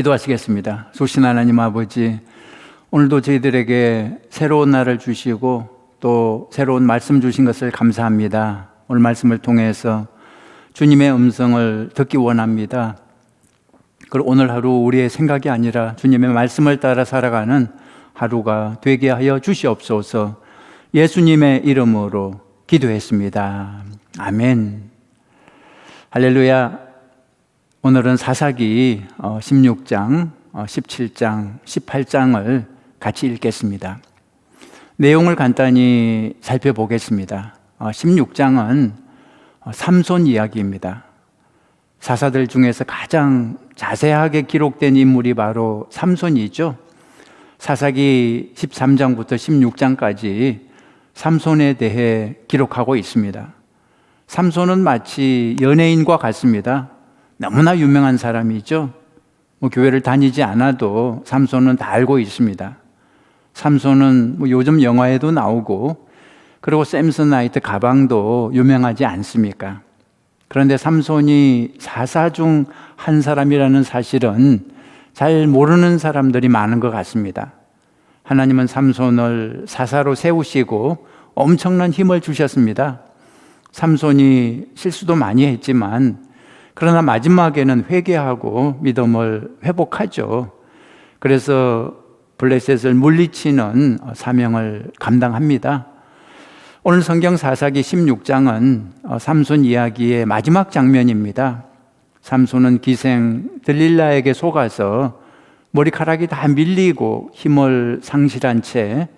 기도하시겠습니다. 좋으신 하나님 아버지, 오늘도 저희들에게 새로운 날을 주시고 또 새로운 말씀 주신 것을 감사합니다. 오늘 말씀을 통해서 주님의 음성을 듣기 원합니다. 그리고 오늘 하루 우리의 생각이 아니라 주님의 말씀을 따라 살아가는 하루가 되게 하여 주시옵소서. 예수님의 이름으로 기도했습니다. 아멘. 할렐루야. 오늘은 사사기 16장, 17장, 18장을 같이 읽겠습니다. 내용을 간단히 살펴보겠습니다. 16장은 삼손 이야기입니다. 사사들 중에서 가장 자세하게 기록된 인물이 바로 삼손이죠. 사사기 13장부터 16장까지 삼손에 대해 기록하고 있습니다. 삼손은 마치 연예인과 같습니다. 너무나 유명한 사람이죠. 교회를 다니지 않아도 삼손은 다 알고 있습니다. 삼손은 요즘 영화에도 나오고, 그리고 샘슨나이트 가방도 유명하지 않습니까? 그런데 삼손이 사사 중 한 사람이라는 사실은 잘 모르는 사람들이 많은 것 같습니다. 하나님은 삼손을 사사로 세우시고 엄청난 힘을 주셨습니다. 삼손이 실수도 많이 했지만, 그러나 마지막에는 회개하고 믿음을 회복하죠. 그래서 블레셋을 물리치는 사명을 감당합니다. 오늘 성경 사사기 16장은 삼손 이야기의 마지막 장면입니다. 삼손은 기생 들릴라에게 속아서 머리카락이 다 밀리고 힘을 상실한 채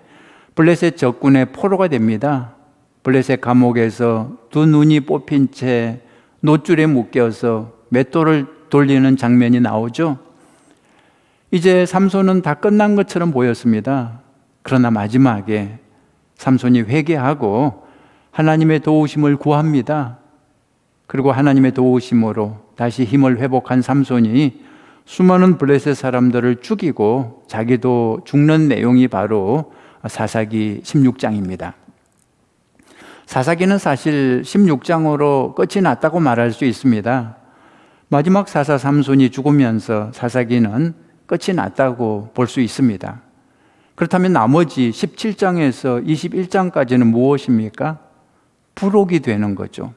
블레셋 적군의 포로가 됩니다. 블레셋 감옥에서 두 눈이 뽑힌 채 놋줄에 묶여서 맷돌을 돌리는 장면이 나오죠. 이제 삼손은 다 끝난 것처럼 보였습니다. 그러나 마지막에 삼손이 회개하고 하나님의 도우심을 구합니다. 그리고 하나님의 도우심으로 다시 힘을 회복한 삼손이 수많은 블레셋 사람들을 죽이고 자기도 죽는 내용이 바로 사사기 16장입니다. 사사기는 사실 16장으로 끝이 났다고 말할 수 있습니다. 마지막 사사 삼손이 죽으면서 사사기는 끝이 났다고 볼 수 있습니다. 그렇다면 나머지 17장에서 21장까지는 무엇입니까? 부록이 되는 거죠.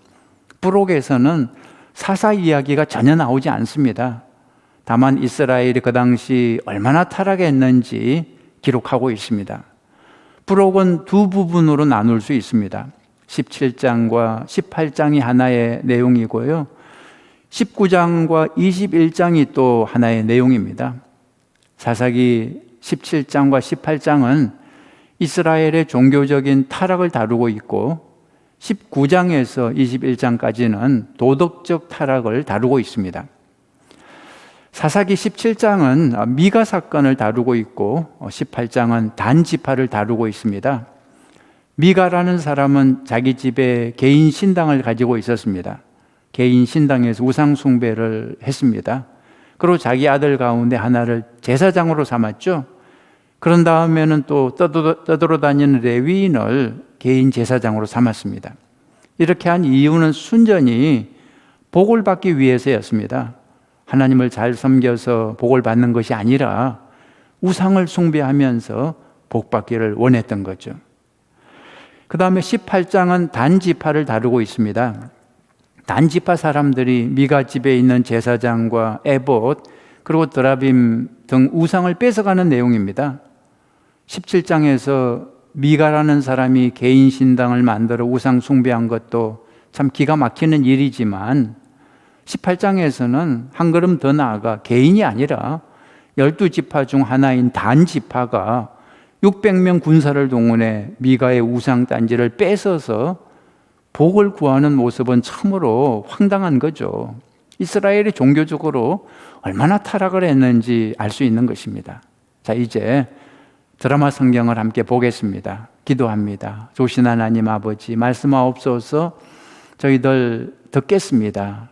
부록에서는 사사 이야기가 전혀 나오지 않습니다. 다만 이스라엘이 그 당시 얼마나 타락했는지 기록하고 있습니다. 부록은 두 부분으로 나눌 수 있습니다. 17장과 18장이 하나의 내용이고요, 19장과 21장이 또 하나의 내용입니다. 사사기 17장과 18장은 이스라엘의 종교적인 타락을 다루고 있고, 19장에서 21장까지는 도덕적 타락을 다루고 있습니다. 사사기 17장은 미가 사건을 다루고 있고, 18장은 단 지파를 다루고 있습니다. 미가라는 사람은 자기 집에 개인 신당을 가지고 있었습니다. 개인 신당에서 우상 숭배를 했습니다. 그리고 자기 아들 가운데 하나를 제사장으로 삼았죠. 그런 다음에는 또 떠돌아다니는 레위인을 개인 제사장으로 삼았습니다. 이렇게 한 이유는 순전히 복을 받기 위해서였습니다. 하나님을 잘 섬겨서 복을 받는 것이 아니라 우상을 숭배하면서 복 받기를 원했던 거죠. 그 다음에 18장은 단지파를 다루고 있습니다. 단지파 사람들이 미가 집에 있는 제사장과 에봇 그리고 드라빔 등 우상을 뺏어가는 내용입니다. 17장에서 미가라는 사람이 개인 신당을 만들어 우상 숭배한 것도 참 기가 막히는 일이지만, 18장에서는 한 걸음 더 나아가 개인이 아니라 12지파 중 하나인 단지파가 600명 군사를 동원해 미가의 우상 단지를 뺏어서 복을 구하는 모습은 참으로 황당한 거죠. 이스라엘이 종교적으로 얼마나 타락을 했는지 알 수 있는 것입니다. 자, 이제 드라마 성경을 함께 보겠습니다. 기도합니다. 좋으신 하나님 아버지, 말씀하옵소서. 저희들 듣겠습니다.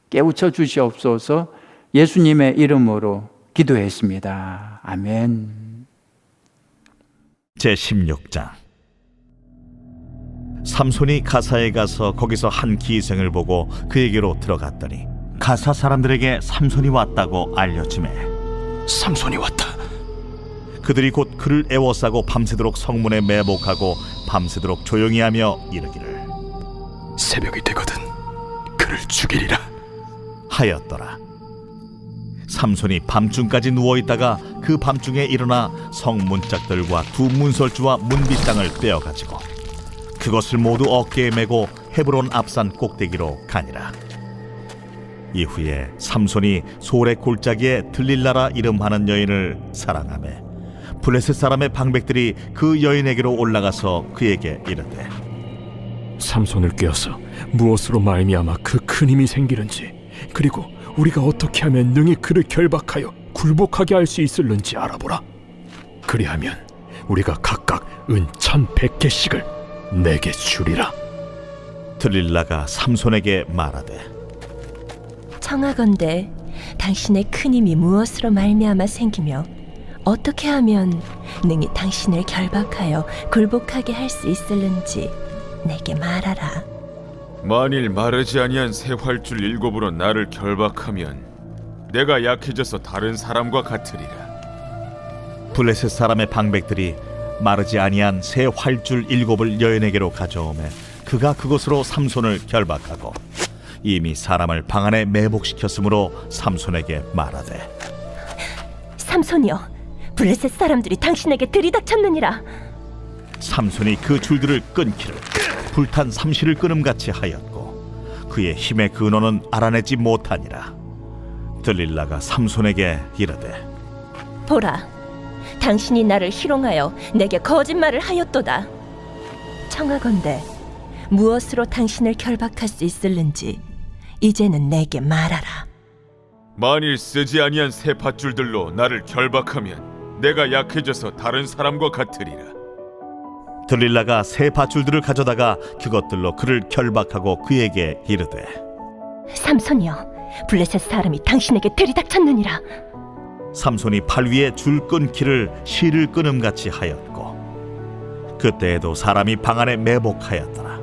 깨우쳐 주시옵소서. 예수님의 이름으로 기도했습니다. 아멘. 제16장. 삼손이 가사에 가서 거기서 한 기생을 보고 그에게로 들어갔더니 가사 사람들에게 삼손이 왔다고 알려지매 삼손이 왔다. 그들이 곧 그를 애워싸고 밤새도록 성문에 매복하고 밤새도록 조용히 하며 이르기를 새벽이 되거든 그를 죽이리라 하였더라. 삼손이 밤중까지 누워있다가 그 밤중에 일어나 성문짝들과 두 문설주와 문빗장을 빼어가지고 그것을 모두 어깨에 메고 헤브론 앞산 꼭대기로 가니라. 이후에 삼손이 소래 골짜기에 들릴라라 이름하는 여인을 사랑하매 블레셋 사람의 방백들이 그 여인에게로 올라가서 그에게 이르되 삼손을 꿰어서 무엇으로 말미암아 그 큰 힘이 생기는지, 그리고 우리가 어떻게 하면 능히 그를 결박하여 굴복하게 할 수 있을는지 알아보라. 그리하면 우리가 각각 은 1,100개씩을 내게 주리라. 들릴라가 삼손에게 말하되 청하건대 당신의 큰 힘이 무엇으로 말미암아 생기며 어떻게 하면 능히 당신을 결박하여 굴복하게 할 수 있을는지 내게 말하라. 만일 마르지 아니한 새 활줄 7으로 나를 결박하면 내가 약해져서 다른 사람과 같으리라. 블레셋 사람의 방백들이 마르지 아니한 새 활줄 7을 여인에게로 가져오매 그가 그것으로 삼손을 결박하고 이미 사람을 방 안에 매복시켰으므로 삼손에게 말하되 삼손이여, 블레셋 사람들이 당신에게 들이닥쳤느니라. 삼손이 그 줄들을 끊기를 불탄 삼시를 끊음같이 하였고 그의 힘의 근원은 알아내지 못하니라. 들릴라가 삼손에게 이르되 보라, 당신이 나를 희롱하여 내게 거짓말을 하였도다. 청하건대 무엇으로 당신을 결박할 수 있을는지 이제는 내게 말하라. 만일 쓰지 아니한 새 밧줄들로 나를 결박하면 내가 약해져서 다른 사람과 같으리라. 들릴라가 새 밧줄들을 가져다가 그것들로 그를 결박하고 그에게 이르되 삼손이여, 블레셋 사람이 당신에게 들이닥쳤느니라. 삼손이 팔 위에 줄 끊기를 실을 끊음같이 하였고 그때에도 사람이 방 안에 매복하였더라.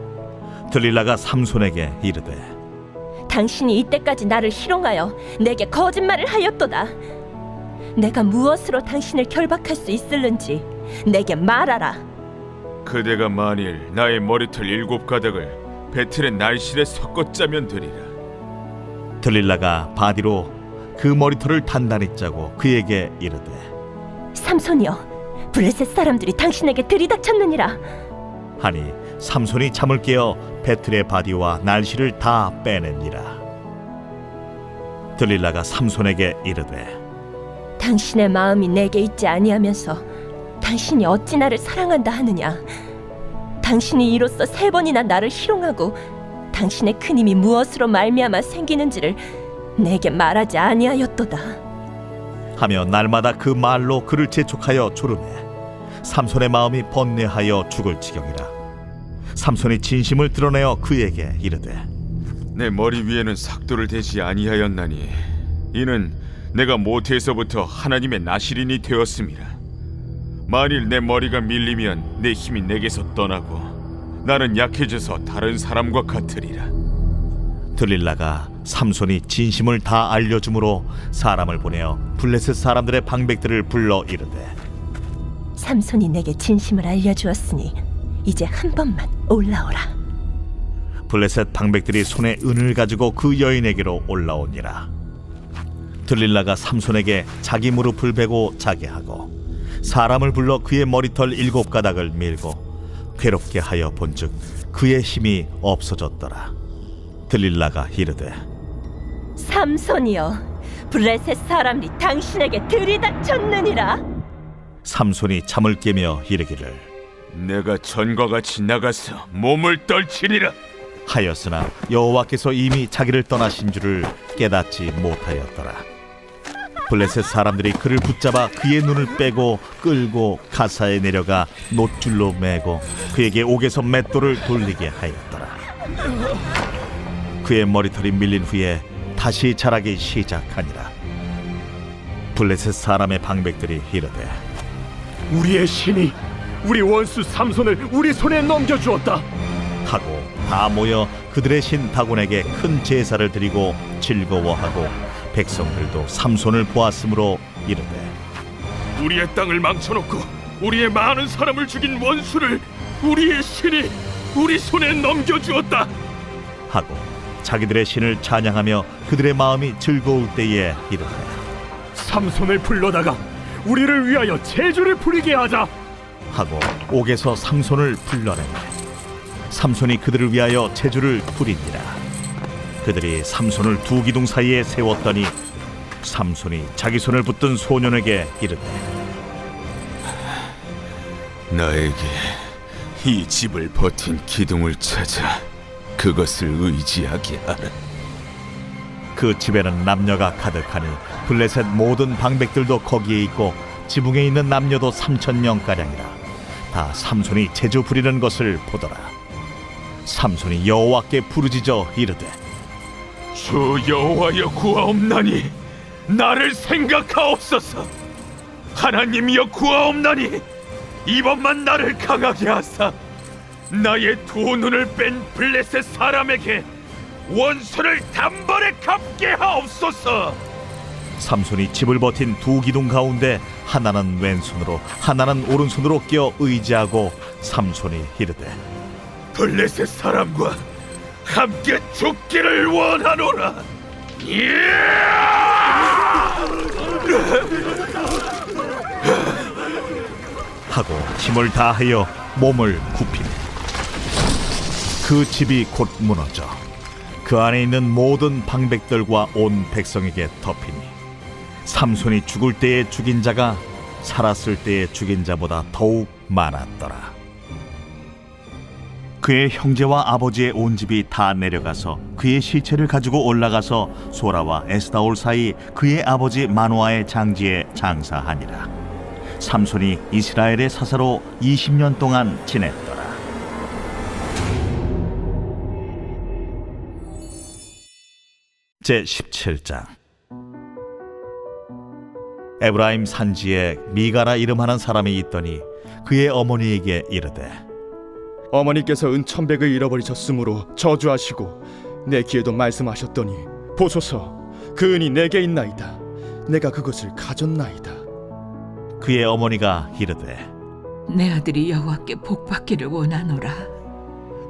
들릴라가 삼손에게 이르되 당신이 이때까지 나를 희롱하여 내게 거짓말을 하였도다. 내가 무엇으로 당신을 결박할 수 있을는지 내게 말하라. 그대가 만일 나의 머리털 7가닥을 배틀의 날실에 섞어 짜면 되리라. 들릴라가 바디로 그 머리털을 단단히 짜고 그에게 이르되 삼손이여, 블레셋 사람들이 당신에게 들이닥쳤느니라. 하니 삼손이 잠을 깨어 배틀의 바디와 날씨를 다 빼내니라. 들릴라가 삼손에게 이르되 당신의 마음이 내게 있지 아니하면서 당신이 어찌 나를 사랑한다 하느냐. 당신이 이로써 3번이나 나를 희롱하고 당신의 큰 힘이 무엇으로 말미암아 생기는지를 내게 말하지 아니하였도다. 하며 날마다 그 말로 그를 재촉하여 조르매 삼손의 마음이 번뇌하여 죽을 지경이라. 삼손이 진심을 드러내어 그에게 이르되 내 머리 위에는 삭도를 대지 아니하였나니 이는 내가 모태에서부터 하나님의 나실인이 되었음이라. 만일 내 머리가 밀리면 내 힘이 내게서 떠나고 나는 약해져서 다른 사람과 같으리라. 들릴라가 삼손이 진심을 다 알려주므로 사람을 보내어 블레셋 사람들의 방백들을 불러 이르되 삼손이 내게 진심을 알려주었으니 이제 한 번만 올라오라. 블레셋 방백들이 손에 은을 가지고 그 여인에게로 올라오니라. 들릴라가 삼손에게 자기 무릎을 베고 자게 하고 사람을 불러 그의 머리털 7가닥을 밀고 괴롭게 하여 본즉 그의 힘이 없어졌더라. 들릴라가 이르되 삼손이여, 블레셋 사람이 당신에게 들이닥쳤느니라. 삼손이 잠을 깨며 이르기를 내가 전과 같이 나가서 몸을 떨치리라 하였으나 여호와께서 이미 자기를 떠나신 줄을 깨닫지 못하였더라. 블레셋 사람들이 그를 붙잡아 그의 눈을 빼고 끌고 가사에 내려가 놋줄로 매고 그에게 옥에서 맷돌을 돌리게 하였더라. 그의 머리털이 밀린 후에 다시 자라기 시작하니라. 블레셋 사람의 방백들이 이르되 우리의 신이 우리 원수 삼손을 우리 손에 넘겨주었다 하고 다 모여 그들의 신 다곤에게 큰 제사를 드리고 즐거워하고 백성들도 삼손을 보았으므로 이르되 우리의 땅을 망쳐놓고 우리의 많은 사람을 죽인 원수를 우리의 신이 우리 손에 넘겨주었다 하고 자기들의 신을 찬양하며 그들의 마음이 즐거울 때에 이르되 삼손을 불러다가 우리를 위하여 제주를 부리게 하자 하고 옥에서 삼손을 불러내매 삼손이 그들을 위하여 제주를 부리니라. 그들이 삼손을 두 기둥 사이에 세웠더니 삼손이 자기 손을 붙든 소년에게 이르되 나에게 이 집을 버틴 기둥을 찾아 그것을 의지하게 하라. 그 집에는 남녀가 가득하니 블레셋 모든 방백들도 거기에 있고 지붕에 있는 남녀도 3,000명가량이라. 다 삼손이 제주 부리는 것을 보더라. 삼손이 여호와께 부르짖어 이르되 주 여호와여 구하옵나니 나를 생각하옵소서 하나님이여 구하옵나니 이번만 나를 강하게 하사 나의 두 눈을 뺀 블레셋 사람에게 원수를 단번에 갚게 하옵소서. 삼손이 집을 버틴 두 기둥 가운데 하나는 왼손으로 하나는 오른손으로 끼어 의지하고 삼손이 이르되 블레셋 사람과 함께 죽기를 원하노라. 하고 힘을 다하여 몸을 굽히매 그 집이 곧 무너져 그 안에 있는 모든 방백들과 온 백성에게 덮이니 삼손이 죽을 때에 죽인 자가 살았을 때에 죽인 자보다 더욱 많았더라. 그의 형제와 아버지의 온 집이 다 내려가서 그의 시체를 가지고 올라가서 소라와 에스다올 사이 그의 아버지 마노아의 장지에 장사하니라. 삼손이 이스라엘의 사사로 20년 동안 지냈더라. 제17장. 에브라임 산지에 미가라 이름하는 사람이 있더니 그의 어머니에게 이르되 어머니께서 은 1,100을 잃어버리셨으므로 저주하시고 내 귀에도 말씀하셨더니 보소서 그 은이 내게 있나이다. 내가 그것을 가졌나이다. 그의 어머니가 이르되 내 아들이 여호와께 복받기를 원하노라.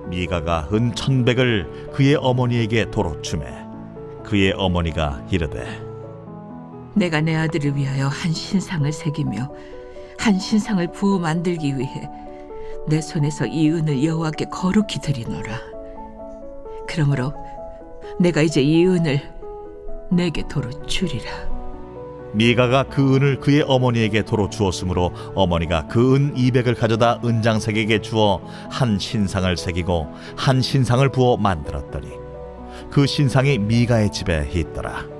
미가가 은 1,100을 그의 어머니에게 도로 주매 그의 어머니가 이르되 내가 내 아들을 위하여 한 신상을 새기며 한 신상을 부어 만들기 위해 내 손에서 이 은을 여호와께 거룩히 드리노라. 그러므로 내가 이제 이 은을 내게 도로 주리라. 미가가 그 은을 그의 어머니에게 도로 주었으므로 어머니가 그 은 200을 가져다 은장색에게 주어 한 신상을 새기고 한 신상을 부어 만들었더니 그 신상이 미가의 집에 있더라.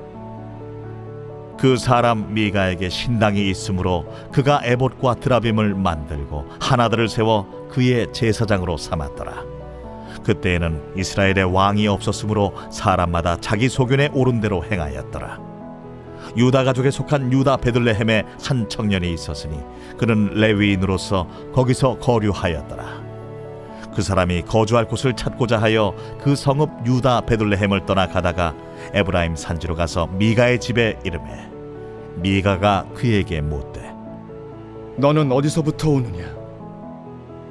그 사람 미가에게 신당이 있으므로 그가 에봇과 드라빔을 만들고 하나들을 세워 그의 제사장으로 삼았더라. 그때에는 이스라엘의 왕이 없었으므로 사람마다 자기 소견에 옳은 대로 행하였더라. 유다 가족에 속한 유다 베들레헴에 한 청년이 있었으니 그는 레위인으로서 거기서 거류하였더라. 그 사람이 거주할 곳을 찾고자 하여 그 성읍 유다 베들레헴을 떠나 가다가 에브라임 산지로 가서 미가의 집에 이르매 미가가 그에게 묻되 너는 어디서부터 오느냐?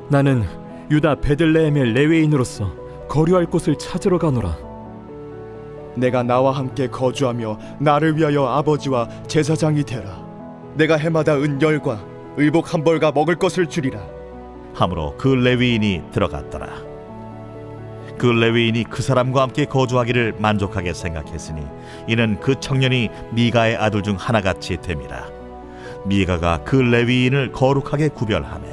나는 유다 베들레헴의 레위인으로서 거류할 곳을 찾으러 가노라. 내가 나와 함께 거주하며 나를 위하여 아버지와 제사장이 되라. 내가 해마다 은 10과 의복 한 벌과 먹을 것을 주리라. 하므로 그 레위인이 들어갔더라. 그 레위인이 그 사람과 함께 거주하기를 만족하게 생각했으니 이는 그 청년이 미가의 아들 중 하나같이 됨이라. 미가가 그 레위인을 거룩하게 구별하매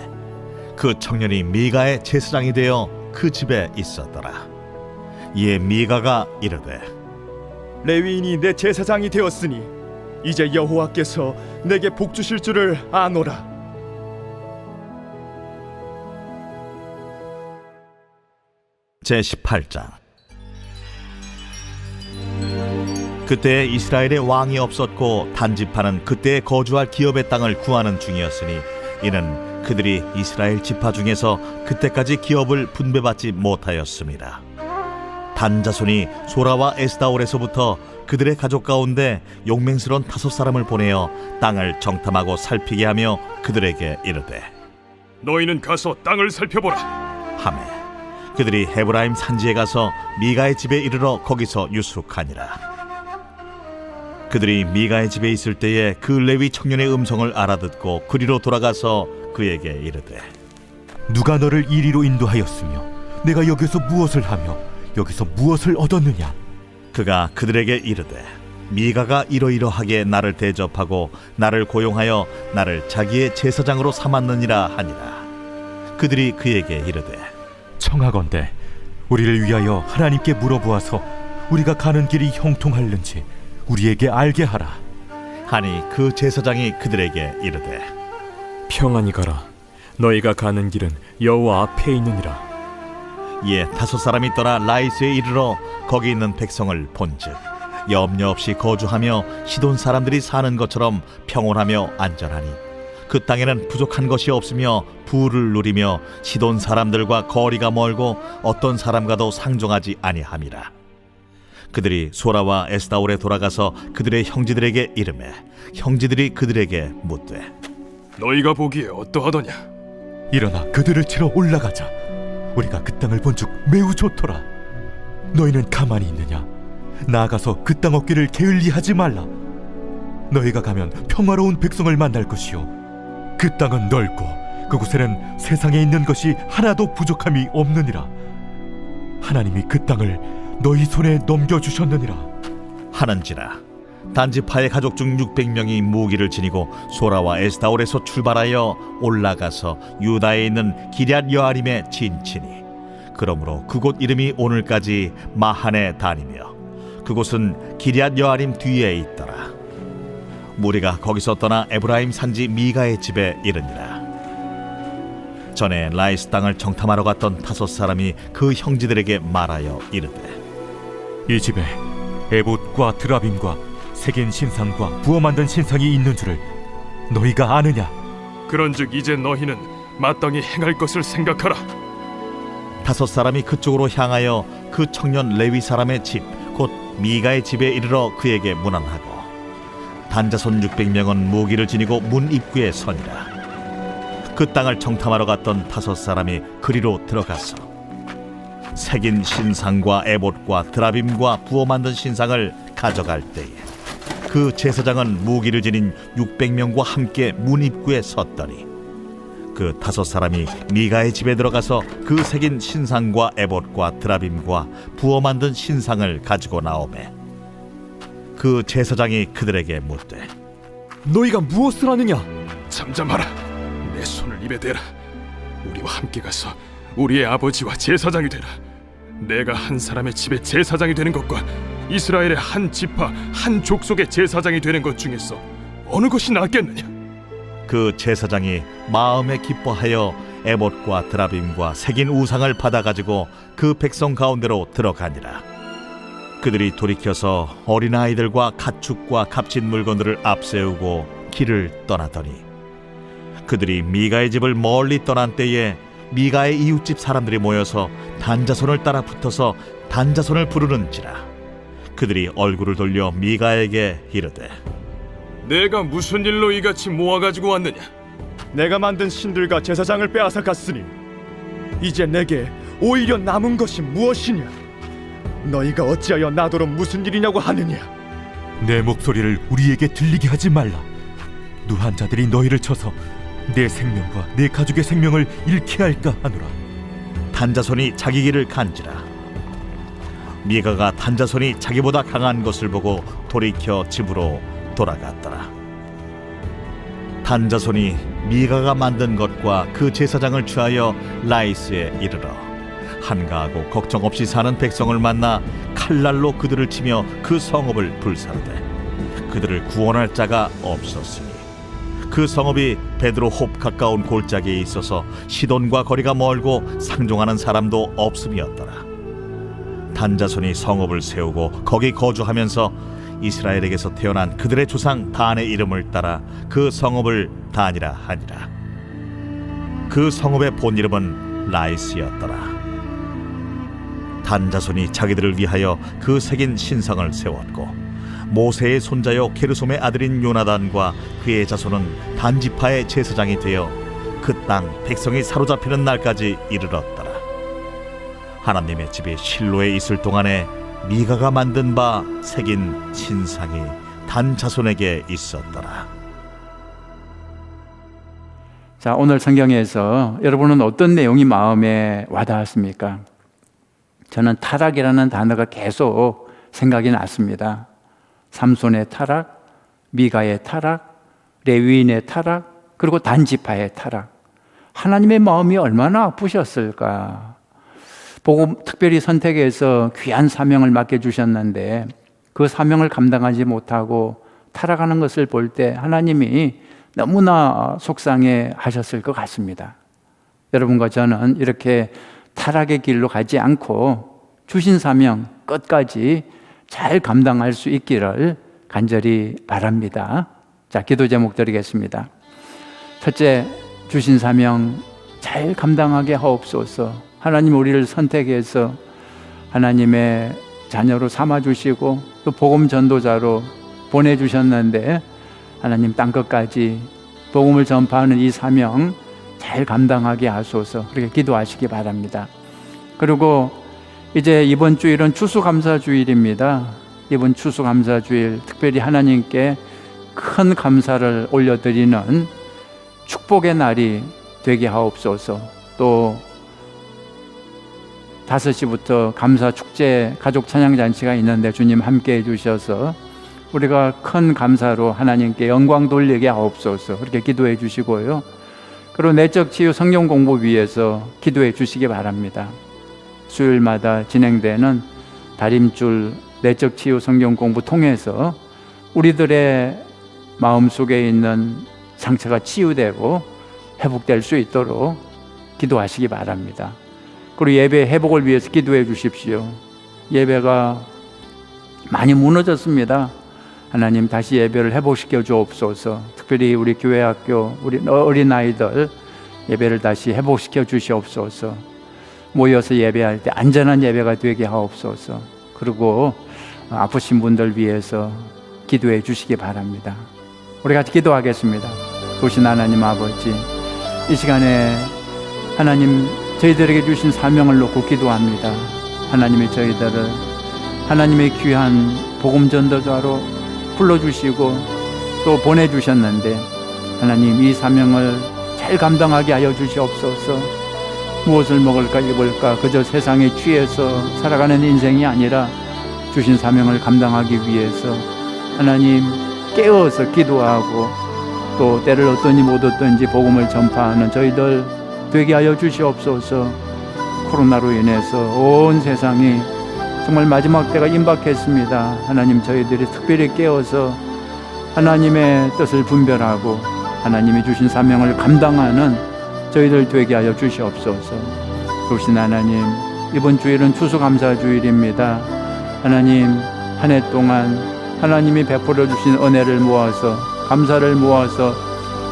그 청년이 미가의 제사장이 되어 그 집에 있었더라. 이에 미가가 이르되 레위인이 내 제사장이 되었으니 이제 여호와께서 내게 복 주실 줄을 아노라. 제18장. 그때 이스라엘에 왕이 없었고 단지파는 그때 거주할 기업의 땅을 구하는 중이었으니 이는 그들이 이스라엘 지파 중에서 그때까지 기업을 분배받지 못하였습니다. 단 자손이 소라와 에스다올에서부터 그들의 가족 가운데 용맹스러운 5사람을 보내어 땅을 정탐하고 살피게 하며 그들에게 이르되 너희는 가서 땅을 살펴보라. 하매 그들이 헤브라임 산지에 가서 미가의 집에 이르러 거기서 유숙하니라. 그들이 미가의 집에 있을 때에 그 레위 청년의 음성을 알아듣고 그리로 돌아가서 그에게 이르되 누가 너를 이리로 인도하였으며 내가 여기서 무엇을 하며 여기서 무엇을 얻었느냐? 그가 그들에게 이르되 미가가 이러이러하게 나를 대접하고 나를 고용하여 나를 자기의 제사장으로 삼았느니라 하니라. 그들이 그에게 이르되 청하건대 우리를 위하여 하나님께 물어보아서 우리가 가는 길이 형통할는지 우리에게 알게 하라. 하니 그 제사장이 그들에게 이르되 평안히 가라. 너희가 가는 길은 여호와 앞에 있느니라. 이에 5사람이 떠나 라이스에 이르러 거기 있는 백성을 본즉 염려 없이 거주하며 시돈 사람들이 사는 것처럼 평온하며 안전하니 그 땅에는 부족한 것이 없으며 부를 누리며 시돈 사람들과 거리가 멀고 어떤 사람과도 상종하지 아니함이라. 그들이 소라와 에스다올에 돌아가서 그들의 형제들에게 이르매 형제들이 그들에게 묻되 너희가 보기에 어떠하더냐? 일어나 그들을 치러 올라가자. 우리가 그 땅을 본즉 매우 좋더라. 너희는 가만히 있느냐? 나아가서 그 땅 얻기를 게을리하지 말라. 너희가 가면 평화로운 백성을 만날 것이요 그 땅은 넓고 그곳에는 세상에 있는 것이 하나도 부족함이 없느니라. 하나님이 그 땅을 너희 손에 넘겨주셨느니라. 하는지라 단지파의 가족 중 600명이 무기를 지니고 소라와 에스다올에서 출발하여 올라가서 유다에 있는 기럇 여아림에 진치니 그러므로 그곳 이름이 오늘까지 마하네 단이며 그곳은 기럇 여아림 뒤에 있더라. 무리가 거기서 떠나 에브라임 산지 미가의 집에 이르니라. 전에 라이스 땅을 정탐하러 갔던 5사람이 그 형제들에게 말하여 이르되 이 집에 에봇과 드라빔과 새긴 신상과 부어 만든 신상이 있는 줄을 너희가 아느냐? 그런즉 이제 너희는 마땅히 행할 것을 생각하라. 5사람이 그쪽으로 향하여 그 청년 레위 사람의 집 곧 미가의 집에 이르러 그에게 문안하고 단자손 600명은 무기를 지니고 문 입구에 서니라. 그 땅을 정탐하러 갔던 5사람이 그리로 들어가서 새긴 신상과 에봇과 드라빔과 부어 만든 신상을 가져갈 때에 그 제사장은 무기를 지닌 600명과 함께 문 입구에 섰더니 그 5사람이 미가의 집에 들어가서 그 새긴 신상과 에봇과 드라빔과 부어 만든 신상을 가지고 나오매 그 제사장이 그들에게 묻되 너희가 무엇을 하느냐? 잠잠하라. 내 손을 입에 대라. 우리와 함께 가서 우리의 아버지와 제사장이 되라. 내가 한 사람의 집에 제사장이 되는 것과 이스라엘의 한 지파 한 족속의 제사장이 되는 것 중에서 어느 것이 낫겠느냐? 그 제사장이 마음에 기뻐하여 에봇과 드라빔과 새긴 우상을 받아가지고 그 백성 가운데로 들어가니라. 그들이 돌이켜서 어린아이들과 가축과 값진 물건들을 앞세우고 길을 떠나더니 그들이 미가의 집을 멀리 떠난 때에 미가의 이웃집 사람들이 모여서 단자손을 따라 붙어서 단자손을 부르는지라. 그들이 얼굴을 돌려 미가에게 이르되 내가 무슨 일로 이같이 모아가지고 왔느냐? 내가 만든 신들과 제사장을 빼앗아 갔으니 이제 내게 오히려 남은 것이 무엇이냐? 너희가 어찌하여 나더러 무슨 일이냐고 하느냐? 내 목소리를 우리에게 들리게 하지 말라. 누한 자들이 너희를 쳐서 내 생명과 내 가족의 생명을 잃게 할까 하노라. 단자손이 자기 길을 간지라. 미가가 단자손이 자기보다 강한 것을 보고 돌이켜 집으로 돌아갔더라. 단자손이 미가가 만든 것과 그 제사장을 취하여 라이스에 이르러 한가하고 걱정 없이 사는 백성을 만나 칼날로 그들을 치며 그 성읍을 불사르되 그들을 구원할 자가 없었으니 그 성읍이 베드로홉 가까운 골짜기에 있어서 시돈과 거리가 멀고 상종하는 사람도 없음이었더라. 단자손이 성읍을 세우고 거기 거주하면서 이스라엘에게서 태어난 그들의 조상 단의 이름을 따라 그 성읍을 단이라 하니라. 그 성읍의 본 이름은 라이스였더라. 단자손이 자기들을 위하여 그 새긴 신상을 세웠고 모세의 손자요 게르솜의 아들인 요나단과 그의 자손은 단지파의 제사장이 되어 그 땅 백성이 사로잡히는 날까지 이르렀더라. 하나님의 집이 실로에 있을 동안에 미가가 만든 바 새긴 신상이 단 자손에게 있었더라. 자, 오늘 성경에서 여러분은 어떤 내용이 마음에 와닿았습니까? 저는 타락이라는 단어가 계속 생각이 났습니다. 삼손의 타락, 미가의 타락, 레위인의 타락, 그리고 단지파의 타락. 하나님의 마음이 얼마나 아프셨을까? 복음 특별히 선택해서 귀한 사명을 맡겨주셨는데 그 사명을 감당하지 못하고 타락하는 것을 볼 때 하나님이 너무나 속상해 하셨을 것 같습니다. 여러분과 저는 이렇게 타락의 길로 가지 않고 주신 사명 끝까지 잘 감당할 수 있기를 간절히 바랍니다. 자, 기도 제목 드리겠습니다. 첫째, 주신 사명 잘 감당하게 하옵소서. 하나님 우리를 선택해서 하나님의 자녀로 삼아주시고 또 복음 전도자로 보내주셨는데 하나님 땅끝까지 복음을 전파하는 이 사명 잘 감당하게 하소서. 그렇게 기도하시기 바랍니다. 그리고 이제 이번 주일은 추수감사주일입니다. 이번 추수감사주일 특별히 하나님께 큰 감사를 올려드리는 축복의 날이 되게 하옵소서. 또 5시부터 감사축제 가족 찬양잔치가 있는데 주님 함께 해주셔서 우리가 큰 감사로 하나님께 영광 돌리게 하옵소서. 그렇게 기도해 주시고요. 그리고 내적 치유 성경 공부 위해서 기도해 주시기 바랍니다. 수요일마다 진행되는 다림줄 내적 치유 성경 공부 통해서 우리들의 마음속에 있는 상처가 치유되고 회복될 수 있도록 기도하시기 바랍니다. 그리고 예배 회복을 위해서 기도해 주십시오. 예배가 많이 무너졌습니다. 하나님 다시 예배를 회복시켜 주옵소서. 특별히 우리 교회 학교 우리 어린아이들 예배를 다시 회복시켜 주시옵소서. 모여서 예배할 때 안전한 예배가 되게 하옵소서. 그리고 아프신 분들 위해서 기도해 주시기 바랍니다. 우리 같이 기도하겠습니다. 도신 하나님 아버지, 이 시간에 하나님 저희들에게 주신 사명을 놓고 기도합니다. 하나님이 저희들을 하나님의 귀한 복음 전도자로 불러주시고 또 보내주셨는데 하나님 이 사명을 잘 감당하게 하여 주시옵소서. 무엇을 먹을까 입을까 그저 세상에 취해서 살아가는 인생이 아니라 주신 사명을 감당하기 위해서 하나님 깨어서 기도하고 또 때를 얻든지 못 얻든지 복음을 전파하는 저희들 되게 하여 주시옵소서. 코로나로 인해서 온 세상이 정말 마지막 때가 임박했습니다. 하나님 저희들이 특별히 깨어서 하나님의 뜻을 분별하고 하나님이 주신 사명을 감당하는 저희들 되게 하여 주시옵소서. 그러신 하나님, 이번 주일은 추수감사주일입니다. 하나님 한 해 동안 하나님이 베풀어 주신 은혜를 모아서 감사를 모아서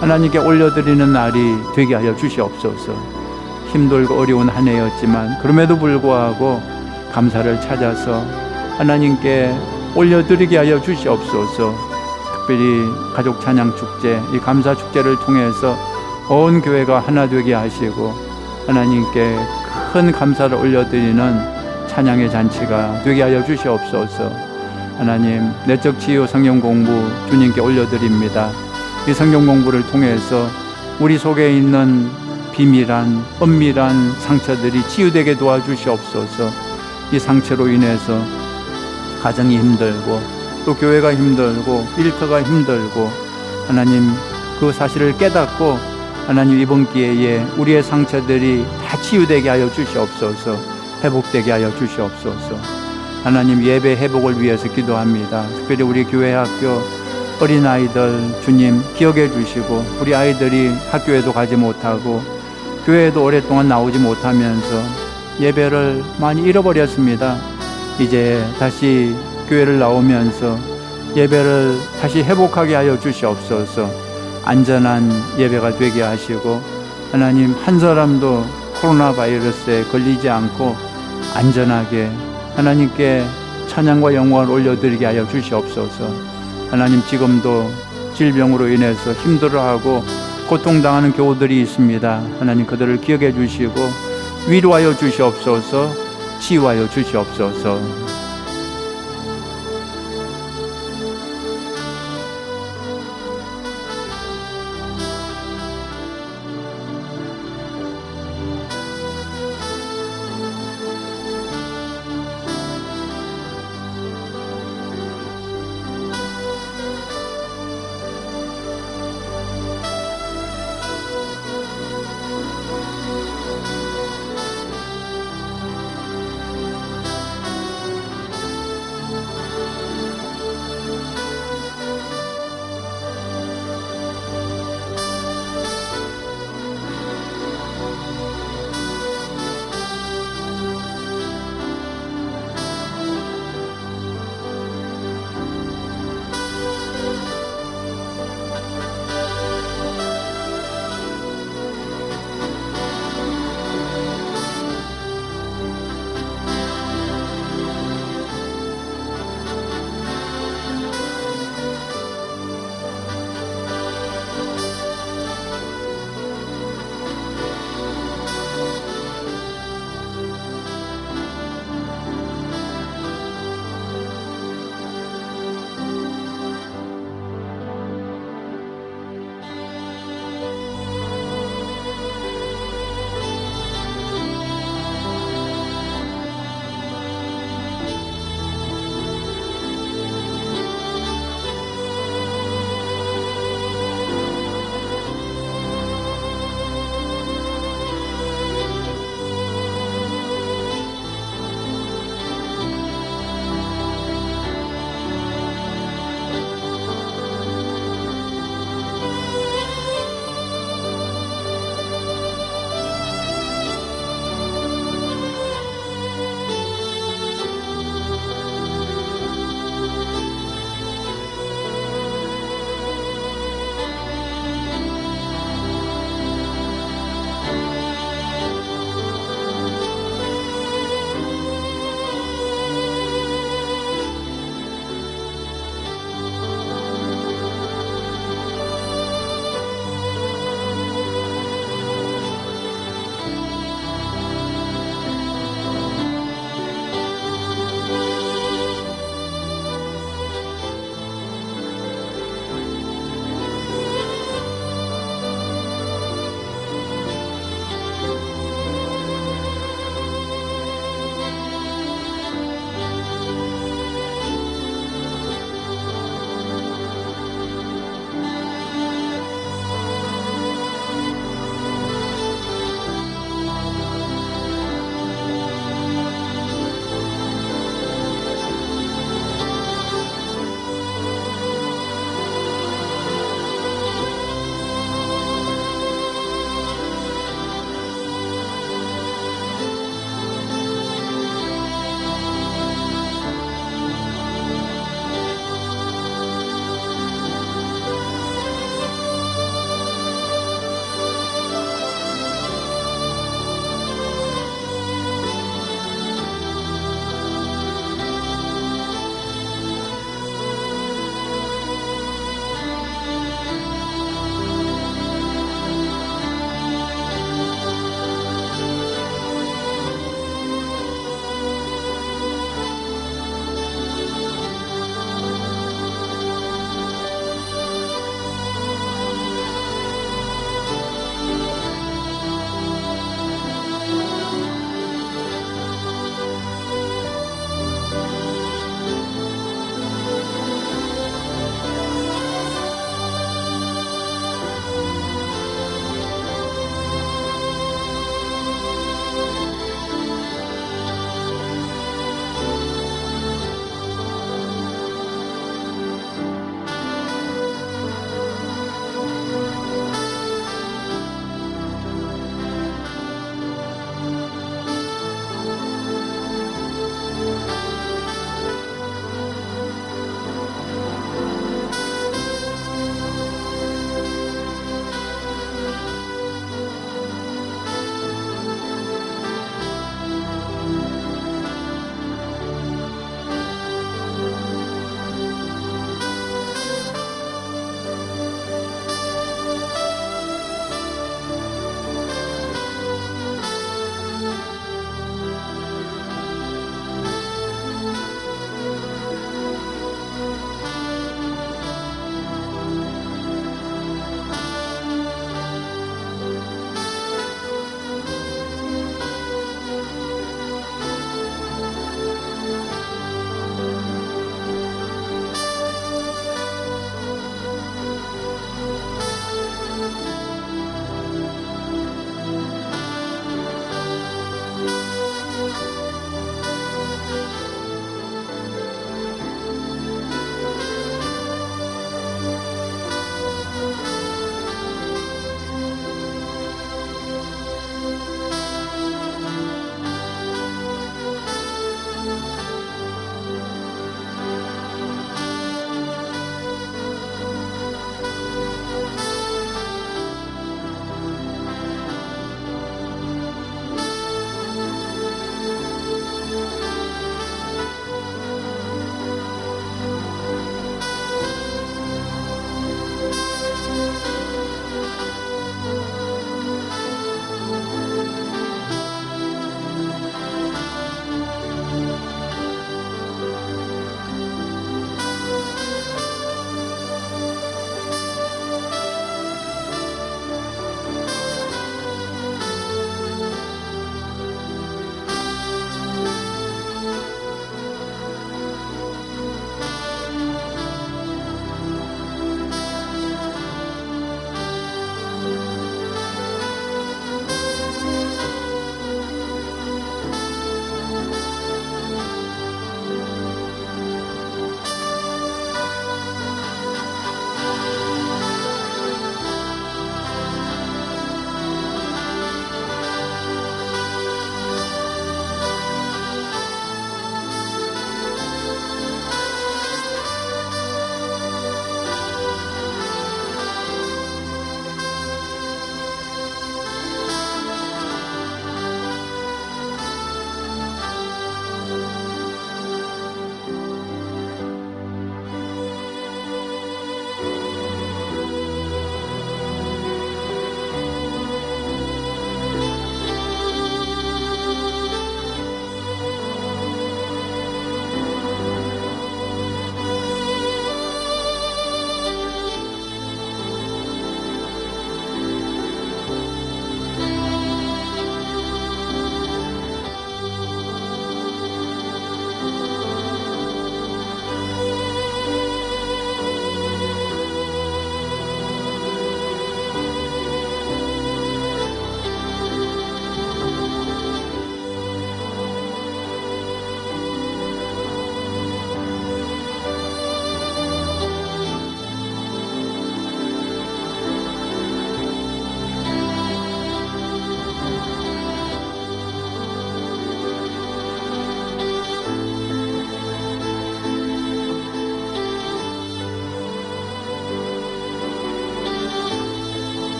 하나님께 올려드리는 날이 되게 하여 주시옵소서. 힘들고 어려운 한 해였지만 그럼에도 불구하고 감사를 찾아서 하나님께 올려드리게 하여 주시옵소서. 특별히 가족 찬양 축제, 이 감사 축제를 통해서 온 교회가 하나 되게 하시고 하나님께 큰 감사를 올려드리는 찬양의 잔치가 되게 하여 주시옵소서. 하나님 내적 치유 성경 공부 주님께 올려드립니다. 이 성경 공부를 통해서 우리 속에 있는 비밀한 은밀한 상처들이 치유되게 도와주시옵소서. 이 상처로 인해서 가정이 힘들고 또 교회가 힘들고 일터가 힘들고 하나님 그 사실을 깨닫고 하나님 이번 기회에 우리의 상처들이 다 치유되게 하여 주시옵소서. 회복되게 하여 주시옵소서. 하나님 예배 회복을 위해서 기도합니다. 특별히 우리 교회 학교 어린아이들 주님 기억해 주시고 우리 아이들이 학교에도 가지 못하고 교회에도 오랫동안 나오지 못하면서 예배를 많이 잃어버렸습니다. 이제 다시 교회를 나오면서 예배를 다시 회복하게 하여 주시옵소서. 안전한 예배가 되게 하시고 하나님 한 사람도 코로나 바이러스에 걸리지 않고 안전하게 하나님께 찬양과 영광을 올려드리게 하여 주시옵소서. 하나님, 지금도 질병으로 인해서 힘들어하고 고통당하는 교우들이 있습니다. 하나님, 그들을 기억해 주시고 위로하여 주시옵소서. 치유하여 주시옵소서.